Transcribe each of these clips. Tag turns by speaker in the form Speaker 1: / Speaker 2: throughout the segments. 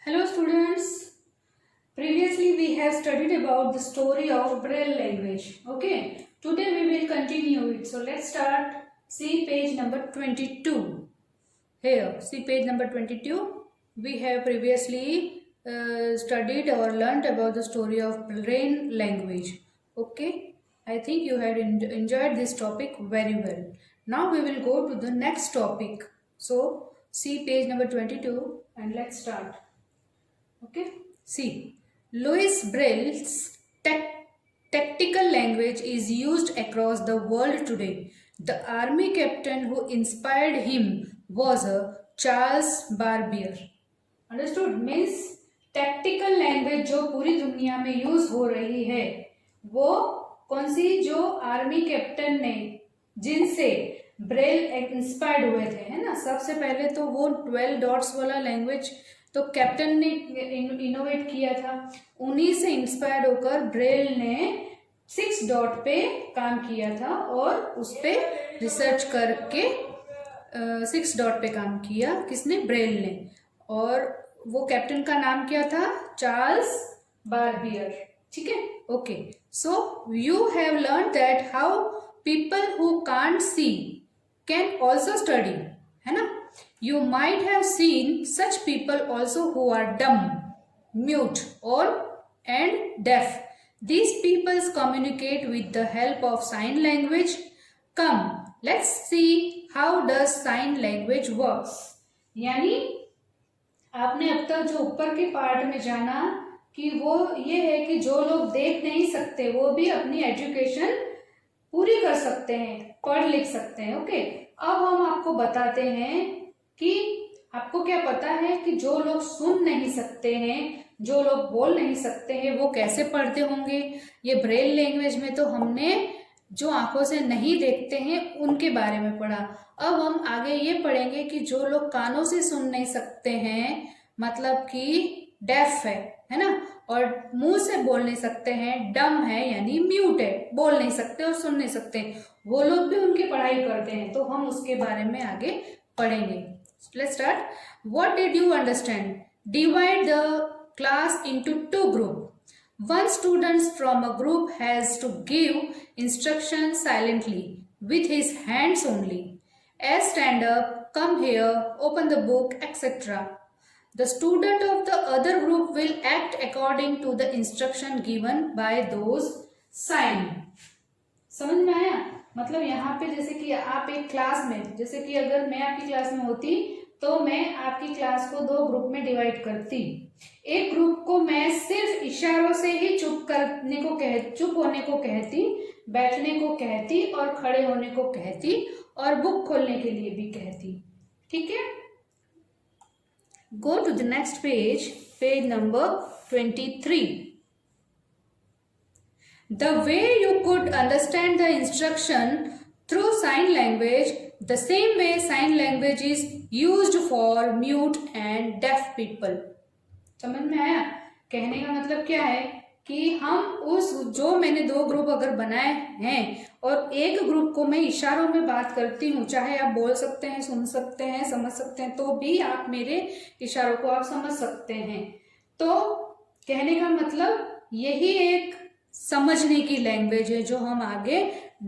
Speaker 1: Hello students. Previously we have studied about the story of Braille language. Okay. Today we will continue it. So let's start. See page number 22. Here, see page number 22. We have previously studied or learnt about the story of Braille language. Okay. I think you had enjoyed this topic very well. Now we will go to the next topic. So see page number 22 and let's start. Okay, see, Louis Braille's tactical language is used across the world today. The army captain who inspired him was a Charles Barbier. Understood? Means tactical language जो पूरी दुनिया में use हो रही है वो कौन सी, जो आर्मी कैप्टन ने जिनसे ब्रेल इंस्पायर्ड हुए थे, है ना। सबसे पहले तो वो 12 डॉट्स वाला लैंग्वेज तो कैप्टन ने इनोवेट किया था, उन्हीं से इंस्पायर्ड होकर ब्रेल ने 6 डॉट पे काम किया था और उस पे रिसर्च करके 6 डॉट पे काम किया। किसने? ब्रेल ने। और वो कैप्टन का नाम क्या था? Charles Barbier. ठीक है, okay. So you have learn that how people who can't see can also study, है ना। You might have seen such people also who are dumb, mute, and deaf. These people communicate with the help of sign language. Come, let's see how does sign language works. यानी आपने अब तक जो ऊपर के part में जाना कि वो ये है कि जो लोग देख नहीं सकते वो भी अपनी एजुकेशन पूरी कर सकते हैं, पढ़ लिख सकते हैं। ओके, अब हम आपको बताते हैं कि आपको क्या पता है कि जो लोग सुन नहीं सकते हैं, जो लोग बोल नहीं सकते हैं, वो कैसे पढ़ते होंगे। ये ब्रेल लैंग्वेज में तो हमने जो आंखों से नहीं देखते हैं उनके बारे में पढ़ा। अब हम आगे ये पढ़ेंगे कि जो लोग कानों से सुन नहीं सकते हैं, मतलब कि डेफ है ना, और मुंह से बोल नहीं सकते हैं, डम है यानी म्यूट है, बोल नहीं सकते और सुन नहीं सकते, वो लोग भी उनकी पढ़ाई करते हैं। तो हम उसके बारे में आगे पढ़ेंगे। Let's start. What did you understand? Divide the class into 2 groups. One student from a group has to give instructions silently with his hands only. As stand up, come here, open the book, etc. The student of the other group will act according to the instruction given by those sign. समझ में आया? मतलब यहाँ पे जैसे कि आप एक क्लास में, जैसे कि अगर मैं आपकी क्लास में होती तो मैं आपकी क्लास को 2 ग्रुप में डिवाइड करती। एक ग्रुप को मैं सिर्फ इशारों से ही चुप होने को कहती, बैठने को कहती और खड़े होने को कहती और बुक खोलने के लिए भी कहती। ठीक है, go to the next page, page number 23. The way you could understand the instruction through sign language, the same way sign language is used for mute and deaf people. समझ में आया? कहने का मतलब क्या है कि हम जो मैंने 2 ग्रुप अगर बनाए हैं और एक ग्रुप को मैं इशारों में बात करती हूँ, चाहे आप बोल सकते हैं, सुन सकते हैं, समझ सकते हैं, तो भी आप मेरे इशारों को आप समझ सकते हैं। तो कहने का मतलब यही एक समझने की लैंग्वेज है जो हम आगे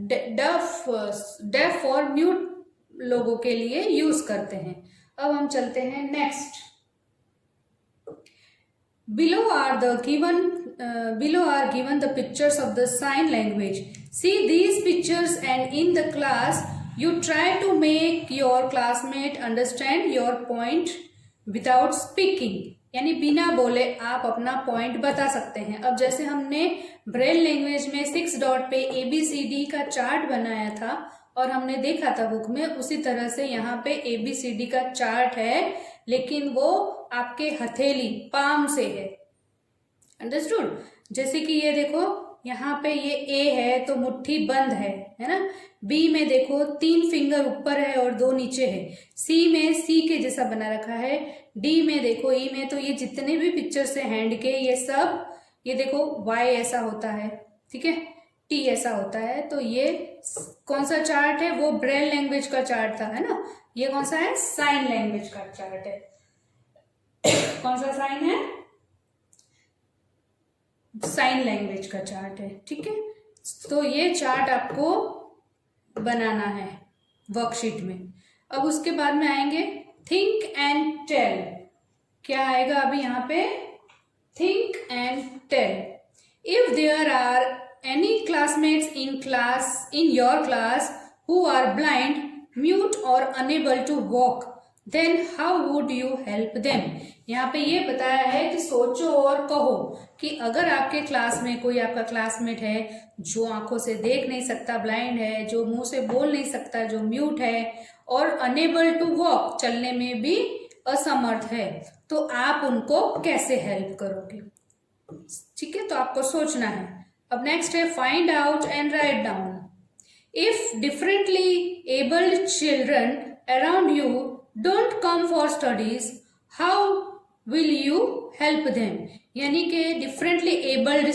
Speaker 1: डेफ और म्यूट लोगों के लिए यूज करते हैं। अब हम चलते हैं next. Below are given the pictures of the sign language. See these pictures and in the class you try to make your classmate understand your point without speaking. यानी बिना बोले आप अपना पॉइंट बता सकते हैं। अब जैसे हमने ब्रेल लैंग्वेज में 6 डॉट पे ABCD का चार्ट बनाया था और हमने देखा था बुक में, उसी तरह से यहाँ पे ABCD का चार्ट है, लेकिन वो आपके हथेली पाम से है। अंडरस्टूड? जैसे कि ये देखो, यहाँ पे ये A है तो मुट्ठी बंद है ना। B में देखो 3 फिंगर ऊपर है और 2 नीचे है। C में C के जैसा बना रखा है। D में देखो, E में तो ये जितने भी पिक्चर से हैंड के ये सब, ये देखो Y ऐसा होता है, ठीक है, T ऐसा होता है। तो ये कौन सा चार्ट है? वो ब्रेल लैंग्वेज का चार्ट था, है ना। ये कौन सा है? साइन लैंग्वेज का चार्ट है। कौन सा साइन है? साइन लैंग्वेज का चार्ट है, ठीक है। तो ये चार्ट आपको बनाना है वर्कशीट में। अब उसके बाद में आएंगे थिंक एंड टेल। क्या आएगा अभी यहाँ पे? Think and tell. If there are any classmates in your class who are blind, mute or unable to walk, then how would you help them? यहाँ पे ये बताया है कि सोचो और कहो कि अगर आपके क्लास में कोई आपका क्लासमेट है जो आंखों से देख नहीं सकता, ब्लाइंड है, जो मुंह से बोल नहीं सकता, जो म्यूट है, और अनेबल टू वॉक, चलने में भी असमर्थ है, तो आप उनको कैसे हेल्प करोगे? ठीक है, तो आपको सोचना है। अब नेक्स्ट है find out and write down. If differently abled children around you don't come for studies, how will you help them? यानी कि डिफरेंटली एबल्ड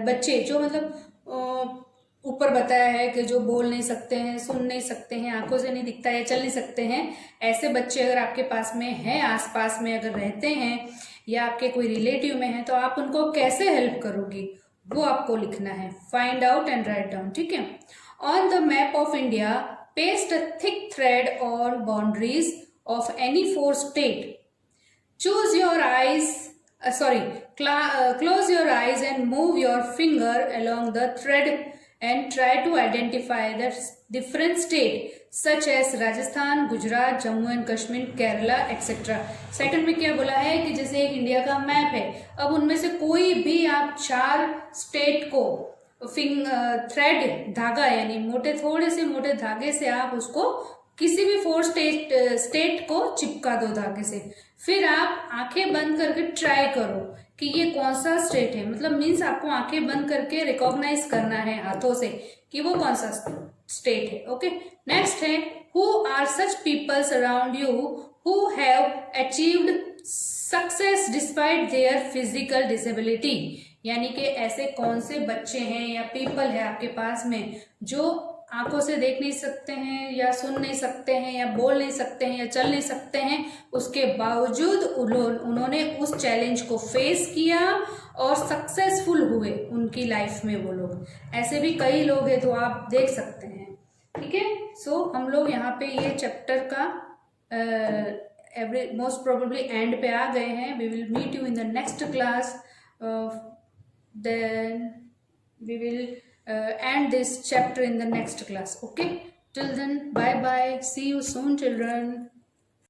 Speaker 1: बच्चे, जो मतलब ऊपर बताया है कि जो बोल नहीं सकते हैं, सुन नहीं सकते हैं, आंखों से नहीं दिखता है, चल नहीं सकते हैं, ऐसे बच्चे अगर आपके पास में हैं, आसपास में अगर रहते हैं या आपके कोई रिलेटिव में है, तो आप उनको कैसे हेल्प करोगी, वो आपको लिखना है। Find out and write down, ठीक है। On the map of India paste a thick thread on boundaries of any 4 state. Choose your eyes, close your eyes and move your finger along the thread and try to identify the different state such as Rajasthan, Gujarat, Jammu and Kashmir, Kerala, etc. Second में क्या बोला है कि जैसे एक India का map है, अब उनमें से कोई भी आप 4 स्टेट को थ्रेड, धागा, यानी मोटे, थोड़े से मोटे धागे से आप उसको किसी भी 4 स्टेट को चिपका दो धागे से। फिर आप आंखें बंद करके ट्राई करो कि ये कौन सा स्टेट है, मतलब मीन्स आपको आंखें बंद करके रिकॉग्नाइज करना है हाथों से कि वो कौन सा स्टेट है। ओके, नेक्स्ट है who are such peoples around you who have achieved success despite their physical disability. यानी कि ऐसे कौन से बच्चे हैं या पीपल है आपके पास में जो आंखों से देख नहीं सकते हैं या सुन नहीं सकते हैं या बोल नहीं सकते हैं या चल नहीं सकते हैं, उसके बावजूद उन्होंने उस चैलेंज को फेस किया और सक्सेसफुल हुए उनकी लाइफ में वो लोग। ऐसे भी कई लोग हैं, तो आप देख सकते हैं, ठीक है। सो हम लोग यहाँ पे ये चैप्टर का मोस्ट प्रोबेबली एंड पे आ गए हैं। We will meet you in the next class, then we will end this chapter in the next class. Okay, till then, bye bye, see you soon children.